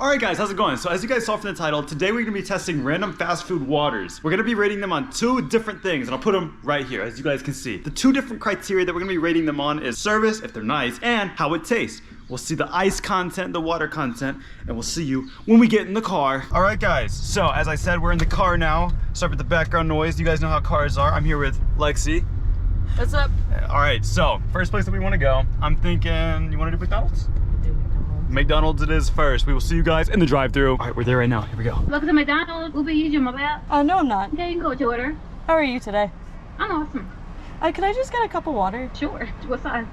Alright guys, how's it going? So as you guys saw from the title, today we're going to be testing random fast food waters. We're going to be rating them on two different things, and I'll put them right here, as you guys can see. The two different criteria that we're going to be rating them on is service, if they're nice, and how it tastes. We'll see the ice content, the water content, and we'll see you when we get in the car. Alright guys, so as I said, we're in the car now. Sorry for the background noise. You guys know how cars are. I'm here with Lexi. What's up? Alright, so first place that we want to go, I'm thinking, you want to do McDonald's? McDonald's it is first. We will see you guys in the drive-thru. All right, we're there right now. Here we go. Welcome to McDonald's. Uber eats your mobile. No, I'm not. Okay, you can go with your order. How are you today? I'm awesome. Can I just get a cup of water? Sure. What size?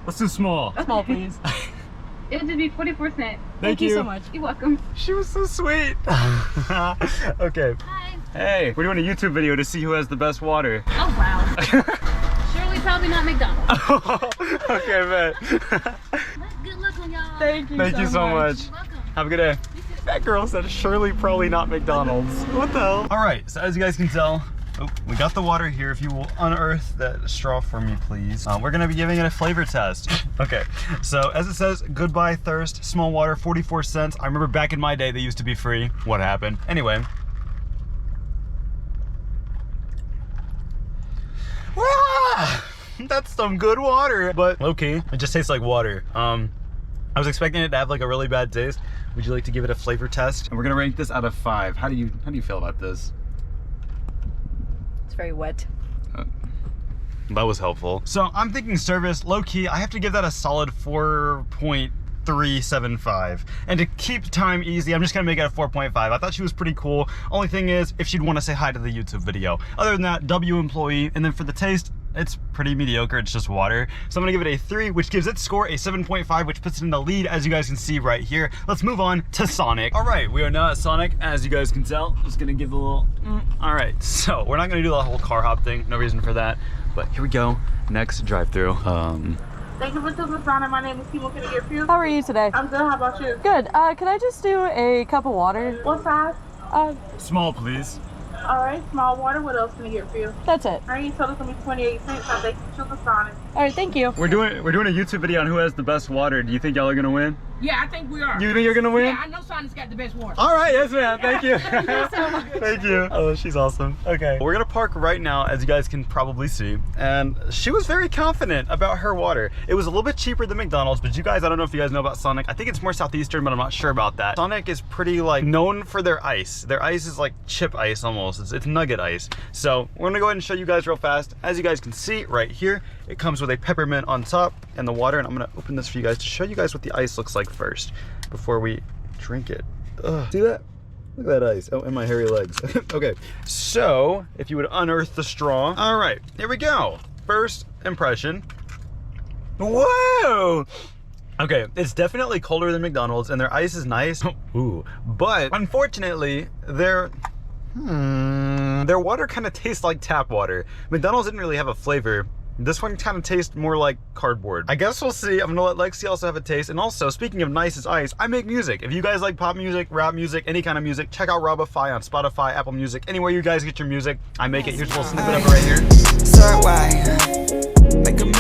Let's do small. Small, please. It'll just be 44 cents. Thank you so much. You're welcome. She was so sweet. Okay. Hi. Hey, we're doing a YouTube video to see who has the best water. Oh, wow. Surely probably not McDonald's. Okay, man. Good luck on y'all. Thank you so much. You're welcome. Have a good day. That girl said surely probably not McDonald's. What the hell? All right, so as you guys can tell, we got the water here. If you will unearth that straw for me, please. We're gonna be giving it a flavor test. Okay, so as it says, goodbye thirst, small water, 44 cents. I remember back in my day, they used to be free. What happened? Anyway. That's some good water, but okay, it just tastes like water. I was expecting it to have like a really bad taste. Would you like to give it a flavor test? And we're gonna rank this out of 5. How do you feel about this? It's very wet. That was helpful. So I'm thinking service, low key, I have to give that a solid 4.375. And to keep time easy, I'm just gonna make it a 4.5. I thought she was pretty cool. Only thing is, if she'd want to say hi to the YouTube video. Other than that, W employee. And then for the taste, it's pretty mediocre, it's just water. So I'm gonna give it a 3, which gives its score a 7.5, which puts it in the lead, as you guys can see right here. Let's move on to Sonic. All right, we are now at Sonic, as you guys can tell. I'm just gonna give a little, All right, so we're not gonna do the whole car hop thing, no reason for that. But here we go, next drive-thru. Thank you for choosing Sonic. My name is Kimo. Can I get you? How are you today? I'm good. How about you? Good. Can I just do a cup of water? What size? Small, please. All right, small water. What else can I get for you? That's it. All right, you told us gonna be 28 cents. I thank you for choosing Sonic. All right, thank you. We're doing a YouTube video on who has the best water. Do you think y'all are gonna win? Yeah, I think we are. You think you're gonna win? Yeah, I know Sonic's got the best water. All right, yes ma'am, thank you. Thank you so much. Thank you. Oh, she's awesome. Okay. We're gonna park right now, as you guys can probably see. And she was very confident about her water. It was a little bit cheaper than McDonald's, but you guys, I don't know if you guys know about Sonic. I think it's more Southeastern, but I'm not sure about that. Sonic is pretty like known for their ice. Their ice is like chip ice almost. It's nugget ice. So we're gonna go ahead and show you guys real fast. As you guys can see right here, it comes with a peppermint on top and the water. And I'm gonna open this for you guys to show you guys what the ice looks like first before we drink it. Ugh. See that? Look at that ice. Oh, and my hairy legs. Okay, so if you would unearth the straw. All right, here we go. First impression. Whoa! Okay, it's definitely colder than McDonald's and their ice is nice. Ooh, but unfortunately, their water kind of tastes like tap water. McDonald's didn't really have a flavor. This one kind of tastes more like cardboard. I guess we'll see. I'm gonna let Lexi also have a taste. And also, speaking of nice as ice, I make music. If you guys like pop music, rap music, any kind of music, check out Robify on Spotify, Apple Music, anywhere you guys get your music. I make it. Here's a little snippet of it right here.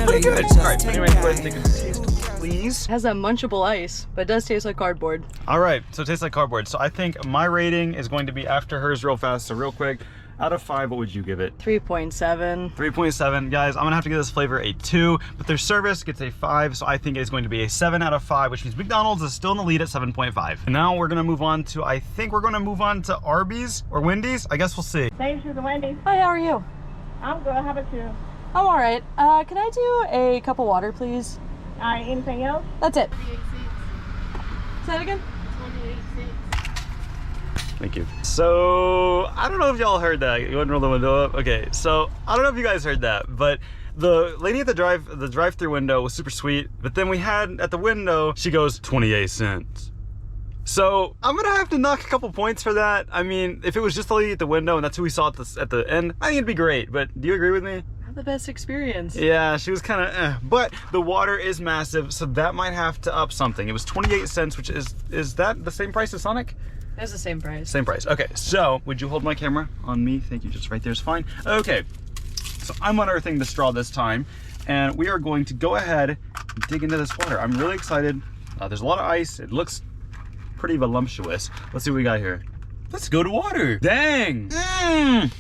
Pretty good. All right, anyway, go ahead and take a taste, please. It has that munchable ice, but it does taste like cardboard. All right, so it tastes like cardboard. So I think my rating is going to be after hers real fast. So real quick, out of 5, what would you give it? 3.7. 3.7. Guys, I'm gonna have to give this flavor a 2, but their service gets a 5, so I think it's going to be a 7 out of 5, which means McDonald's is still in the lead at 7.5. And now we're gonna move on to, I think we're gonna move on to Arby's or Wendy's. I guess we'll see. Thank you for Wendy. Hi, how are you? I'm good. How about you? I'm all right. Can I do a cup of water, please? All right, anything else? That's it. Say it again. Thank you. So, I don't know if y'all heard that. You want to roll the window up? Okay, so I don't know if you guys heard that, but the lady at the drive-thru window was super sweet, but then we had at the window, she goes, 28 cents. So I'm gonna have to knock a couple points for that. I mean, if it was just the lady at the window and that's who we saw at the end, I think it'd be great, but do you agree with me? The best experience. Yeah, she was kind of but the water is massive, so that might have to up something. It was 28 cents, which is that the same price as Sonic? It's the same price. Same price. Okay, so would you hold my camera on me? Thank you, just right there is fine. Okay, so I'm unearthing the straw this time, and we are going to go ahead and dig into this water. I'm really excited. There's a lot of ice. It looks pretty voluptuous. Let's see what we got here. Let's go to water. Dang. I'm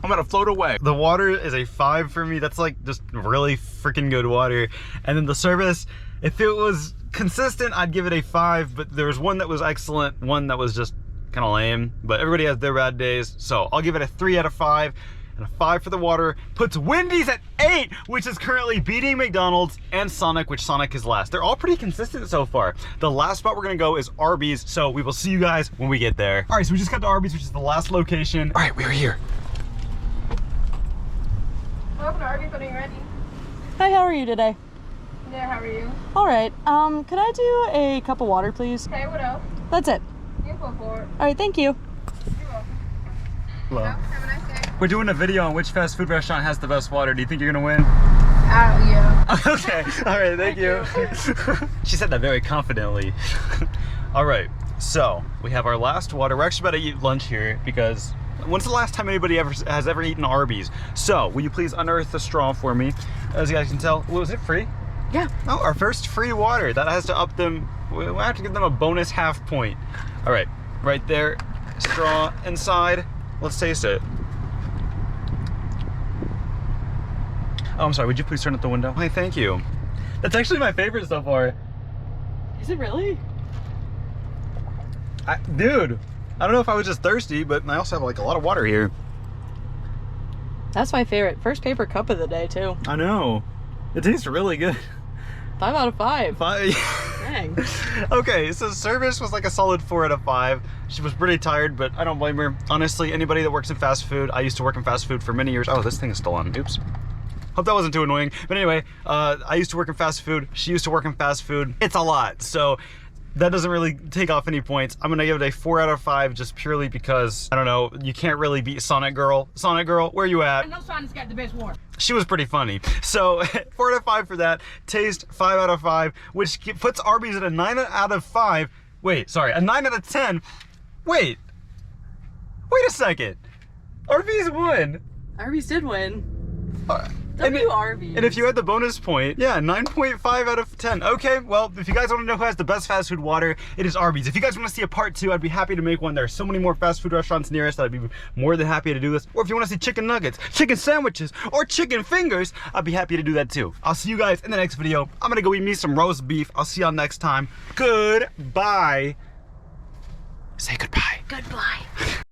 gonna float away. The water is a 5 for me. That's like just really freaking good water. And then the service, if it was consistent, I'd give it a 5, but there was one that was excellent, one that was just kind of lame, but everybody has their bad days. So I'll give it a 3 out of 5. And a 5 for the water puts Wendy's at 8, which is currently beating McDonald's and Sonic, which Sonic is last. They're all pretty consistent so far. The last spot we're gonna go is Arby's, so we will see you guys when we get there. All right, so we just got to Arby's, which is the last location. All right, we are here. Welcome to Arby, putting ready. Hi, how are you today? There, how are you? All right. Could I do a cup of water, please? Okay, what else? That's it. You go for it. All right, thank you. You're welcome. Hello. Have a nice day. We're doing a video on which fast food restaurant has the best water. Do you think you're gonna win? Yeah. Okay, all right, thank you. She said that very confidently. All right, so we have our last water. We're actually about to eat lunch here because when's the last time anybody has ever eaten Arby's? So, will you please unearth the straw for me? As you guys can tell, was it free? Yeah. Oh, our first free water. That has to up them. We'll have to give them a bonus half point. All right, right there, straw inside. Let's taste it. Oh, I'm sorry, would you please turn up the window? Hey, thank you. That's actually my favorite so far. Is it really? Dude, I don't know if I was just thirsty, but I also have like a lot of water here. That's my favorite. First paper cup of the day, too. I know. It tastes really good. 5 out of 5. Dang. Okay, so service was like a solid 4 out of 5. She was pretty tired, but I don't blame her. Honestly, anybody that works in fast food, I used to work in fast food for many years. Oh, this thing is still on. Oops. Hope that wasn't too annoying. But anyway, I used to work in fast food. She used to work in fast food. It's a lot. So that doesn't really take off any points. I'm gonna give it a 4 out of 5 just purely because, I don't know, you can't really beat Sonic Girl. Sonic Girl, where you at? I know Sonic's got the best water. She was pretty funny. So 4 out of 5 for that. Taste, 5 out of 5, which puts Arby's at a 9 out of 5. Wait, sorry, a 9 out of 10. Wait a second. Arby's won. Arby's did win. And Arby's. And if you had the bonus point, yeah, 9.5 out of 10. Okay, well, if you guys want to know who has the best fast food water, it is Arby's. If you guys want to see a part 2, I'd be happy to make one. There are so many more fast food restaurants near us that I'd be more than happy to do this. Or if you want to see chicken nuggets, chicken sandwiches, or chicken fingers, I'd be happy to do that too. I'll see you guys in the next video. I'm gonna go eat me some roast beef. I'll see y'all next time. Goodbye. Say goodbye. Goodbye.